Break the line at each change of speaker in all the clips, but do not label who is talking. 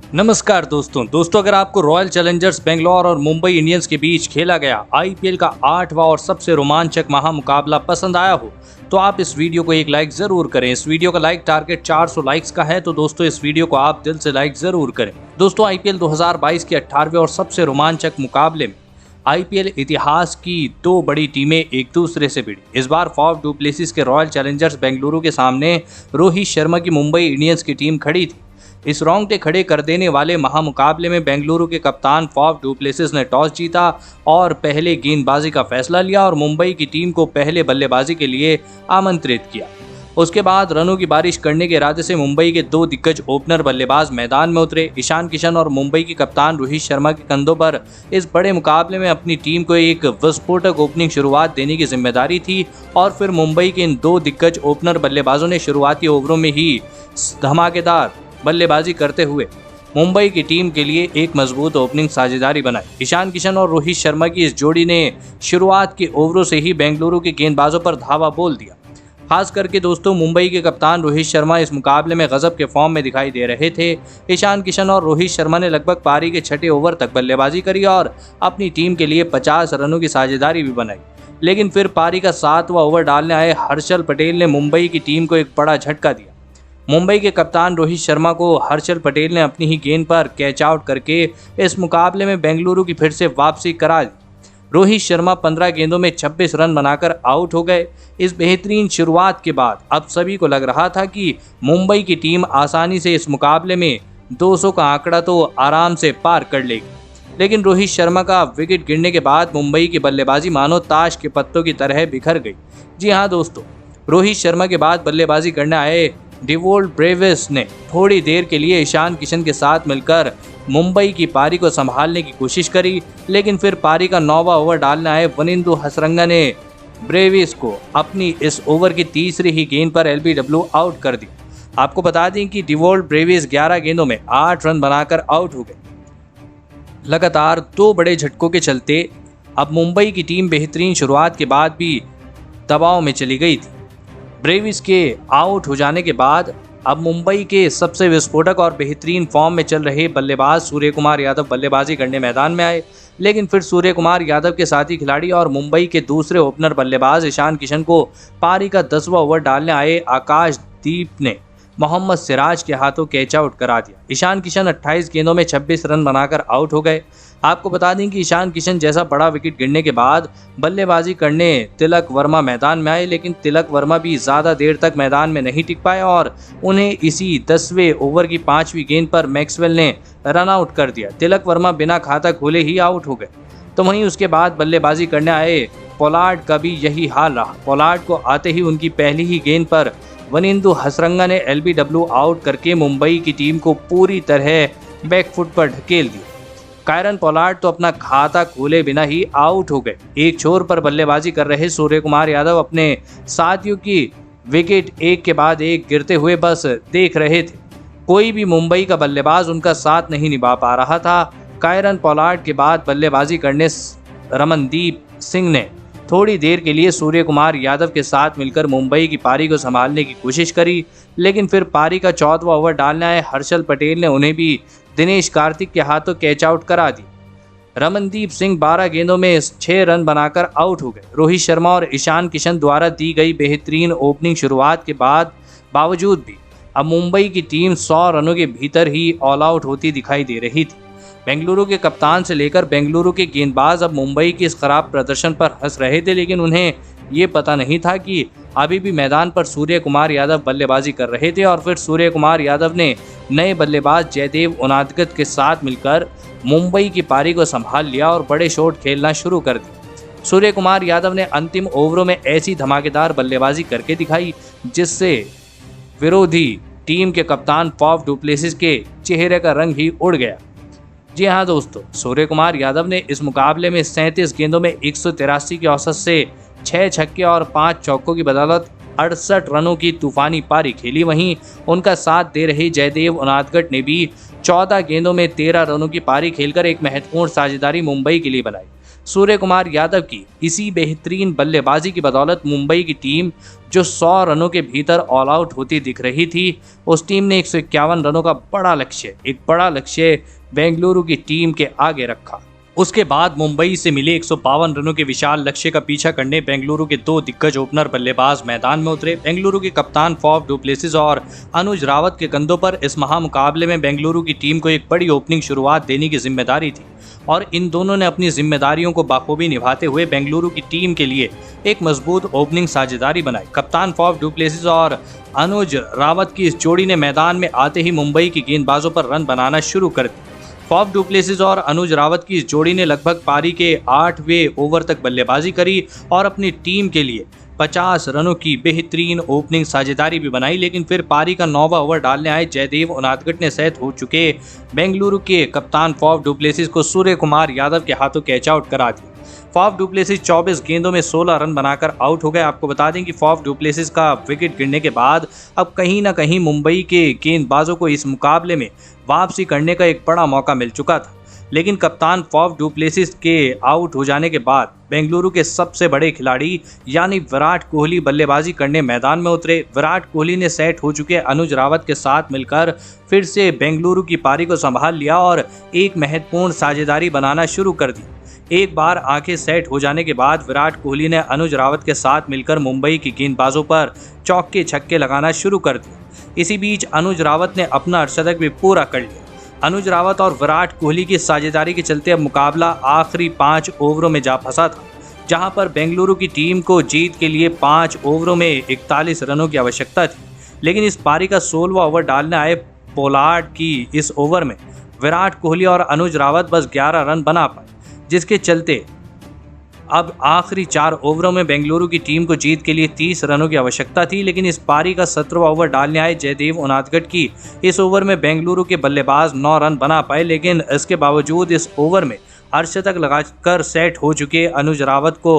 नमस्कार दोस्तों अगर आपको रॉयल चैलेंजर्स बेंगलोर और मुंबई इंडियंस के बीच खेला गया आईपीएल का 8वां और सबसे रोमांचक महामुकाबला पसंद आया हो तो आप इस वीडियो को एक लाइक जरूर करें। इस वीडियो का लाइक टारगेट 400 लाइक्स का है, तो दोस्तों इस वीडियो को आप दिल से लाइक जरूर करें। दोस्तों आईपीएल 2022 के 18वें और सबसे रोमांचक मुकाबले में आईपीएल इतिहास की दो बड़ी टीमें एक दूसरे से भिड़ी। इस बार फॉफ डू प्लेसिस के रॉयल चैलेंजर्स बेंगलुरु के सामने रोहित शर्मा की मुंबई इंडियंस की टीम खड़ी थी। इस रोंगटे खड़े कर देने वाले महामुकाबले में बेंगलुरु के कप्तान फॉफ डू प्लेसिस ने टॉस जीता और पहले गेंदबाजी का फैसला लिया और मुंबई की टीम को पहले बल्लेबाजी के लिए आमंत्रित किया। उसके बाद रनों की बारिश करने के इरादे से मुंबई के दो दिग्गज ओपनर बल्लेबाज मैदान में उतरे। ईशान किशन और मुंबई के कप्तान रोहित शर्मा के कंधों पर इस बड़े मुकाबले में अपनी टीम को एक विस्फोटक ओपनिंग शुरुआत देने की जिम्मेदारी थी और फिर मुंबई के इन दो दिग्गज ओपनर बल्लेबाजों ने शुरुआती ओवरों में ही धमाकेदार बल्लेबाजी करते हुए मुंबई की टीम के लिए एक मजबूत ओपनिंग साझेदारी बनाई। ईशान किशन और रोहित शर्मा की इस जोड़ी ने शुरुआत के ओवरों से ही बेंगलुरु के गेंदबाजों पर धावा बोल दिया। खास करके दोस्तों मुंबई के कप्तान रोहित शर्मा इस मुकाबले में गजब के फॉर्म में दिखाई दे रहे थे। ईशान किशन और रोहित शर्मा ने लगभग पारी के 6ठे ओवर तक बल्लेबाजी करी और अपनी टीम के लिए 50 रनों की साझेदारी भी बनाई, लेकिन फिर पारी का 7वां ओवर डालने आए हर्षल पटेल ने मुंबई की टीम को एक बड़ा झटका दिया। मुंबई के कप्तान रोहित शर्मा को हर्षल पटेल ने अपनी ही गेंद पर कैच आउट करके इस मुकाबले में बेंगलुरु की फिर से वापसी करा दी। रोहित शर्मा 15 गेंदों में 26 रन बनाकर आउट हो गए। इस बेहतरीन शुरुआत के बाद अब सभी को लग रहा था कि मुंबई की टीम आसानी से इस मुकाबले में 200 का आंकड़ा तो आराम से पार कर लेगी, लेकिन रोहित शर्मा का विकेट गिरने के बाद मुंबई की बल्लेबाजी मानो ताश के पत्तों की तरह बिखर गई। जी हाँ दोस्तों, रोहित शर्मा के बाद बल्लेबाजी करने आए डिवोल्ट ब्रेविस ने थोड़ी देर के लिए ईशान किशन के साथ मिलकर मुंबई की पारी को संभालने की कोशिश करी, लेकिन फिर पारी का 9वां ओवर डालने आए वनिंदु हसरंगा ने ब्रेविस को अपनी इस ओवर की तीसरी ही गेंद पर एलबीडब्ल्यू आउट कर दी। आपको बता दें कि डिवोल्ट ब्रेविस 11 गेंदों में 8 रन बनाकर आउट हो गए। लगातार दो बड़े झटकों के चलते अब मुंबई की टीम बेहतरीन शुरुआत के बाद भी दबाव में चली गई थी। ब्रेविस के आउट हो जाने के बाद अब मुंबई के सबसे विस्फोटक और बेहतरीन फॉर्म में चल रहे बल्लेबाज सूर्य कुमार यादव बल्लेबाजी करने मैदान में आए, लेकिन फिर सूर्य कुमार यादव के साथी खिलाड़ी और मुंबई के दूसरे ओपनर बल्लेबाज ईशान किशन को पारी का 10वां ओवर डालने आए आकाशदीप ने मोहम्मद सिराज के हाथों कैच आउट करा दिया। ईशान किशन 28 गेंदों में 26 रन बनाकर आउट हो गए। आपको बता दें कि ईशान किशन जैसा बड़ा विकेट गिरने के बाद बल्लेबाजी करने तिलक वर्मा मैदान में आए, लेकिन तिलक वर्मा भी ज़्यादा देर तक मैदान में नहीं टिक पाए और उन्हें इसी 10वें ओवर की 5वीं गेंद पर मैक्सवेल ने रन आउट कर दिया। तिलक वर्मा बिना खाता खोले ही आउट हो गए। तो वहीं उसके बाद बल्लेबाजी करने आए पोलार्ड का भी यही हाल रहा। पोलार्ड को आते ही उनकी पहली ही गेंद पर वनिंदु हसरंगा ने एलबीडब्ल्यू आउट करके मुंबई की टीम को पूरी तरह बैकफुट पर ढकेल दिया। कायरन पोलार्ड तो अपना खाता खोले बिना ही आउट हो गए। एक छोर पर बल्लेबाजी कर रहे सूर्य कुमार यादव अपने साथियों की विकेट एक के बाद एक गिरते हुए बस देख रहे थे। कोई भी मुंबई का बल्लेबाज उनका साथ नहीं निभा पा रहा था। कायरन पोलार्ड के बाद बल्लेबाजी करने रमनदीप सिंह ने थोड़ी देर के लिए सूर्य कुमार यादव के साथ मिलकर मुंबई की पारी को संभालने की कोशिश करी, लेकिन फिर पारी का 14वां ओवर डालने आए हर्षल पटेल ने उन्हें भी दिनेश कार्तिक के हाथों कैच आउट करा दी। रमनदीप सिंह 12 गेंदों में 6 रन बनाकर आउट हो गए। रोहित शर्मा और ईशान किशन द्वारा दी गई बेहतरीन ओपनिंग शुरुआत के बावजूद भी अब मुंबई की टीम 100 रनों के भीतर ही ऑल आउट होती दिखाई दे रही थी। बेंगलुरु के कप्तान से लेकर बेंगलुरु के गेंदबाज अब मुंबई के इस खराब प्रदर्शन पर हंस रहे थे, लेकिन उन्हें ये पता नहीं था कि अभी भी मैदान पर सूर्य कुमार यादव बल्लेबाजी कर रहे थे और फिर सूर्य कुमार यादव ने नए बल्लेबाज जयदेव उनादकत के साथ मिलकर मुंबई की पारी को संभाल लिया और बड़े शॉट खेलना शुरू कर दिए। सूर्य कुमार यादव ने अंतिम ओवरों में ऐसी धमाकेदार बल्लेबाजी करके दिखाई जिससे विरोधी टीम के कप्तान फॉफ डू प्लेसिस के चेहरे का रंग ही उड़ गया। जी हाँ दोस्तों, सूर्य कुमार यादव ने इस मुकाबले में 37 गेंदों में 183 की औसत से 6 छक्के और 5 चौकों की बदौलत 68 रनों की तूफानी पारी खेली। वहीं उनका साथ दे रहे जयदेव उनादकट ने भी 14 गेंदों में 13 रनों की पारी खेलकर एक महत्वपूर्ण साझेदारी मुंबई के लिए बनाई। सूर्य कुमार यादव की इसी बेहतरीन बल्लेबाजी की बदौलत मुंबई की टीम जो 100 रनों के भीतर ऑल आउट होती दिख रही थी, उस टीम ने 151 रनों का एक बड़ा लक्ष्य बेंगलुरु की टीम के आगे रखा। उसके बाद मुंबई से मिले 152 रनों के विशाल लक्ष्य का पीछा करने बेंगलुरु के 2 दिग्गज ओपनर बल्लेबाज मैदान में उतरे। बेंगलुरु के कप्तान फॉफ डु प्लेसिस और अनुज रावत के कंधों पर इस महामुकाबले में बेंगलुरु की टीम को एक बड़ी ओपनिंग शुरुआत देने की जिम्मेदारी थी और इन दोनों ने अपनी जिम्मेदारियों को बाखूबी निभाते हुए बेंगलुरु की टीम के लिए एक मजबूत ओपनिंग साझेदारी बनाई। कप्तान फॉफ डु प्लेसिस और अनुज रावत की इस जोड़ी ने मैदान में आते ही मुंबई की गेंदबाजों पर रन बनाना शुरू कर दिया। फॉफ डु प्लेसिस और अनुज रावत की इस जोड़ी ने लगभग पारी के 8वें ओवर तक बल्लेबाजी करी और अपनी टीम के लिए 50 रनों की बेहतरीन ओपनिंग साझेदारी भी बनाई, लेकिन फिर पारी का 9वां ओवर डालने आए जयदेव उनादकट ने सेट हो चुके बेंगलुरु के कप्तान फॉफ डु प्लेसिस को सूर्य कुमार यादव के हाथों कैच आउट करा दिया। फॉफ डु प्लेसिस 24 गेंदों में 16 रन बनाकर आउट हो गए। आपको बता दें कि फॉफ डु प्लेसिस का विकेट गिरने के बाद अब कहीं ना कहीं मुंबई के गेंदबाजों को इस मुकाबले में वापसी करने का एक बड़ा मौका मिल चुका था, लेकिन कप्तान फॉफ डु प्लेसिस के आउट हो जाने के बाद बेंगलुरु के सबसे बड़े खिलाड़ी यानी विराट कोहली बल्लेबाजी करने मैदान में उतरे। विराट कोहली ने सेट हो चुके अनुज रावत के साथ मिलकर फिर से बेंगलुरु की पारी को संभाल लिया और एक महत्वपूर्ण साझेदारी बनाना शुरू कर दी। एक बार आंखें सेट हो जाने के बाद विराट कोहली ने अनुज रावत के साथ मिलकर मुंबई की गेंदबाजों पर चौके छक्के लगाना शुरू कर दिए। इसी बीच अनुज रावत ने अपना अर्धशतक भी पूरा कर लिया। अनुज रावत और विराट कोहली की साझेदारी के चलते अब मुकाबला आखिरी 5 ओवरों में जा फंसा था, जहां पर बेंगलुरु की टीम को जीत के लिए 5 ओवरों में 41 रनों की आवश्यकता थी, लेकिन इस पारी का 16वां ओवर डालने आए पोलार्ड की इस ओवर में विराट कोहली और अनुज रावत बस 11 रन बना पाए, जिसके चलते अब आखिरी 4 ओवरों में बेंगलुरु की टीम को जीत के लिए 30 रनों की आवश्यकता थी, लेकिन इस पारी का 17वां ओवर डालने आए जयदेव उनादकट की इस ओवर में बेंगलुरु के बल्लेबाज 9 रन बना पाए, लेकिन इसके बावजूद इस ओवर में अर्धशतक लगाकर सेट हो चुके अनुज रावत को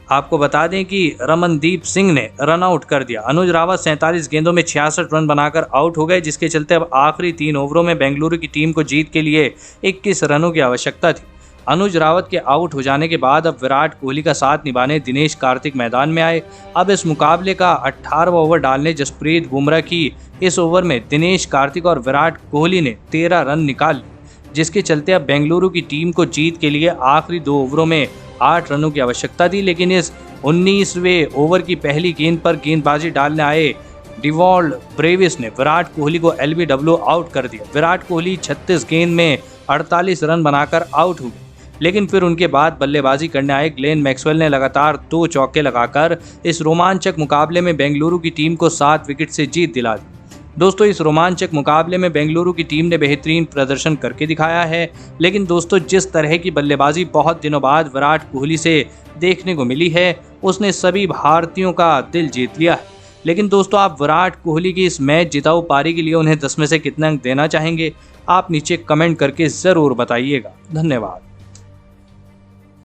आपको बता दें कि रमनदीप सिंह ने रन आउट कर दिया। अनुज रावत 47 गेंदों में 66 रन बनाकर आउट हो गए, जिसके चलते अब आखिरी 3 ओवरों में बेंगलुरु की टीम को जीत के लिए 21 रनों की आवश्यकता थी। अनुज रावत के आउट हो जाने के बाद अब विराट कोहली का साथ निभाने दिनेश कार्तिक मैदान में आए। अब इस मुकाबले का 18वां ओवर डालने जसप्रीत बुमराह की इस ओवर में दिनेश कार्तिक और विराट कोहली ने 13 रन निकाल लिए, जिसके चलते अब बेंगलुरु की टीम को जीत के लिए आखिरी 2 ओवरों में 8 रनों की आवश्यकता थी, लेकिन इस 19वें ओवर की पहली गेंद पर गेंदबाजी डालने आए डिवॉल्ड ब्रेविस ने विराट कोहली को LBW आउट कर दिया। विराट कोहली 36 गेंद में 48 रन बनाकर आउट हो गए, लेकिन फिर उनके बाद बल्लेबाजी करने आए ग्लेन मैक्सवेल ने लगातार 2 चौके लगाकर इस रोमांचक मुकाबले में बेंगलुरु की टीम को 7 विकेट से जीत दिला दी। दोस्तों, इस रोमांचक मुकाबले में बेंगलुरु की टीम ने बेहतरीन प्रदर्शन करके दिखाया है, लेकिन दोस्तों जिस तरह की बल्लेबाजी बहुत दिनों बाद विराट कोहली से देखने को मिली है, उसने सभी भारतीयों का दिल जीत लिया है। लेकिन दोस्तों, आप विराट कोहली की इस मैच जिताऊ पारी के लिए उन्हें 10 में से कितने अंक देना चाहेंगे? आप नीचे कमेंट करके ज़रूर बताइएगा। धन्यवाद।